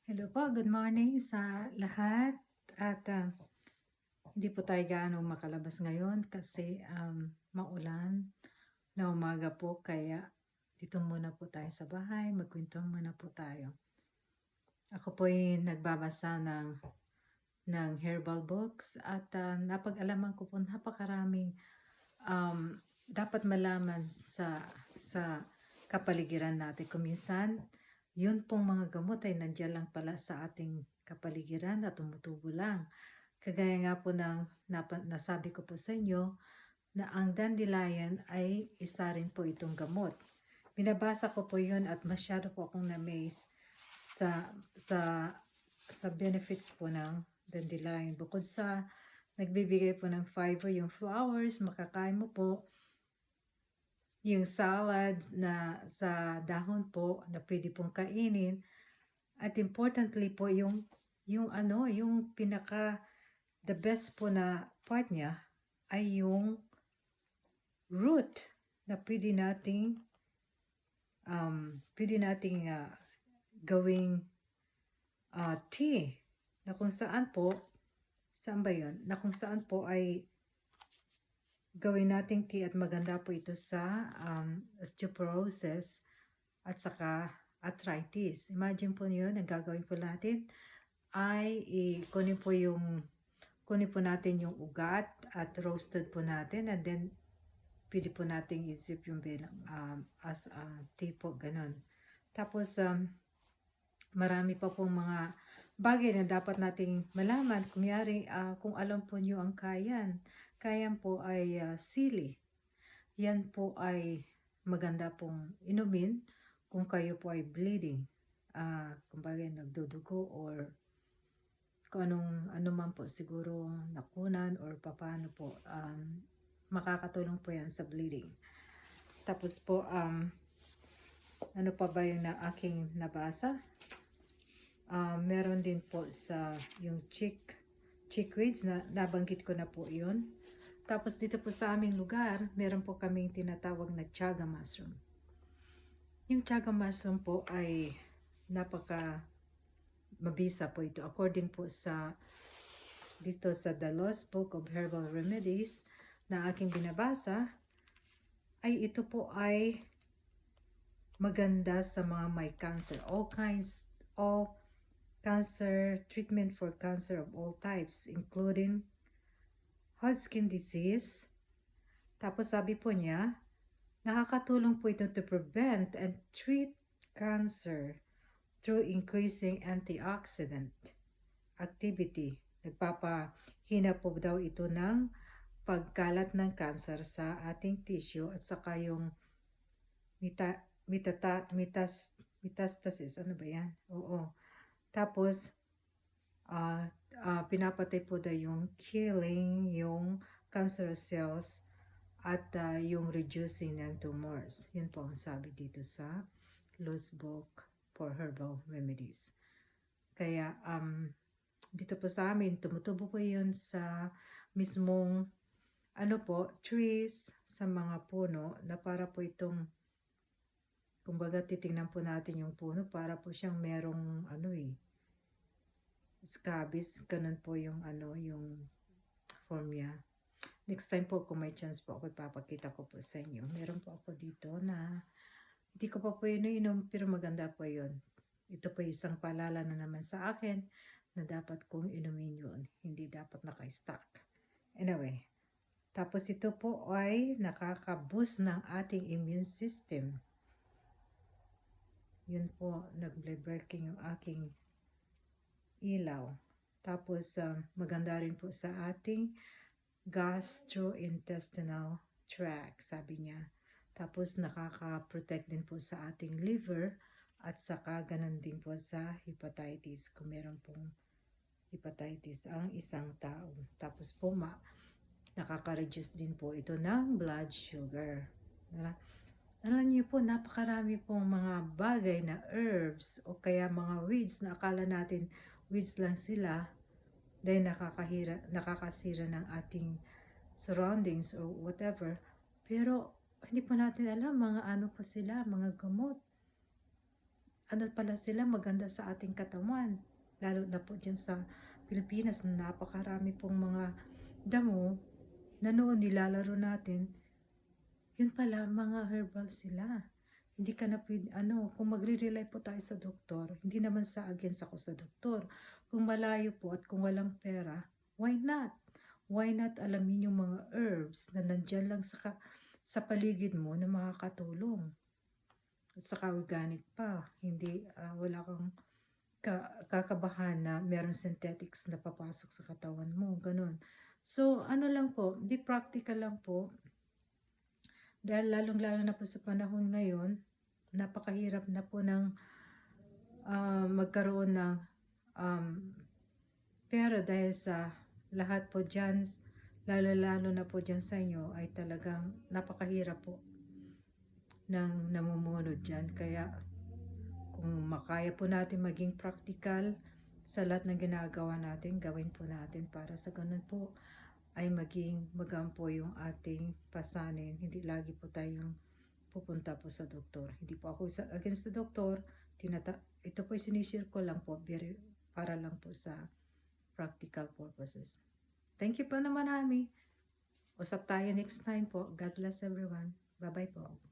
Hello po, good morning sa lahat. At hindi po tayo gaano makalabas ngayon kasi maulan na umaga po kaya dito muna po tayo sa bahay, magkwentuhan muna po tayo. Ako po ay nagbabasa ng herbal books at napag-alaman ko po napakaraming dapat malaman sa kapaligiran natin. Kung minsan, yun pong mga gamot ay nandiyan lang pala sa ating kapaligiran at tumutubo lang. Kagaya nga po ng nasabi ko po sa inyo na ang dandelion ay isa rin po itong gamot. Binabasa ko po yun at masyado po akong na-amaze sa, sa, sa benefits po ng dandelion. Bukod sa nagbibigay po ng fiber yung flowers, makakain mo po yung salad na sa dahon po na pwede pong kainin. At importantly po yung pinaka the best po na part niya ay yung root na pwede nating gawing tea na kung saan po ay gawin nating tea at maganda po ito sa osteoporosis at saka arthritis. Imagine po niyo, ang gagawin po natin ay kunin po natin yung ugat at roasted po natin and then pwede po nating isip yung as tea po, ganun. Tapos marami pa pong mga bagay na dapat nating malaman. Kung alam po nyo ang kayan po ay sili. Yan po ay maganda pong inumin kung kayo po ay bleeding. Kumbaga nagdudugo or kung ano man po siguro nakunan or paano po. Makakatulong po yan sa bleeding. Tapos po, ano pa ba yung aking nabasa? Meron din po sa yung chickweeds na nabanggit ko na po yun. Tapos dito po sa aming lugar, meron po kaming tinatawag na chaga mushroom. Yung chaga mushroom po ay napaka mabisa po ito. According po dito sa The Lost Book of Herbal Remedies na aking binabasa, ay ito po ay maganda sa mga may cancer. All cancer, treatment for cancer of all types, including Hodgkin disease. Tapos sabi po niya, nakakatulong po ito to prevent and treat cancer through increasing antioxidant activity. Nagpapahina po daw ito ng pagkalat ng cancer sa ating tissue at saka yung metastasis. Ano ba yan? Oo. Tapos, pinapatay po daw yung killing yung cancer cells at yung reducing ng tumors. Yun po ang sabi dito sa Lost Book for Herbal Remedies. Kaya, dito po sa amin, tumutubo po yun sa mismong trees, sa mga puno na para po itong, kumbaga titingnan po natin yung puno para po siyang merong scabies, ganun po yung yung form niya. Next time po kung may chance po ako ipapakita ko po sa inyo. Meron po ako dito na hindi ko pa po yun inom pero maganda po yun. Ito po isang paalala na naman sa akin na dapat kong inumin yun. Hindi dapat naka-stock. Anyway, tapos ito po ay nakaka-boost ng ating immune system. Yun po, nag-breaking yung aking ilaw. Tapos, maganda rin po sa ating gastrointestinal tract, sabi niya. Tapos, nakaka-protect din po sa ating liver at saka ganun din po sa hepatitis kung meron pong hepatitis ang isang tao. Tapos po, nakaka-reduce din po ito ng blood sugar. Alam niyo po, napakarami pong mga bagay na herbs o kaya mga weeds na akala natin weeds lang sila dahil nakakasira ng ating surroundings or whatever. Pero hindi po natin alam mga ano po sila, mga gamot. ano pala sila, maganda sa ating katawan. Lalo na po diyan sa Pilipinas na napakarami pong mga damo na noon nilalaro natin, yun pala mga herbal sila. Hindi ka na puwede ano, kung magre-rely po tayo sa doktor, hindi naman sa against ako sa doktor. Kung malayo po at kung walang pera, why not? Why not alamin yung mga herbs na nandiyan lang sa paligid mo na makakatulong? At saka organic pa, hindi wala kang kakabahan na merong synthetics na papasok sa katawan mo, gano'n. So, ano lang po, be practical lang po. Dahil lalong-lalo na po sa panahon ngayon, napakahirap na po ng magkaroon ng pera dahil sa lahat po diyan, lalo-lalo na po diyan sa inyo ay talagang napakahirap po ng namumuno diyan. Kaya kung makaya po natin maging practical sa lahat ng ginagawa natin, gawin po natin para sa ganun po ay maging magaan po yung ating pasanin. Hindi lagi po tayong pupunta po sa doktor. Hindi po ako against the doktor. Ito po sinishare ko lang po para lang po sa practical purposes. Thank you po naman, Hami. Usap tayo next time po. God bless everyone. Bye-bye po.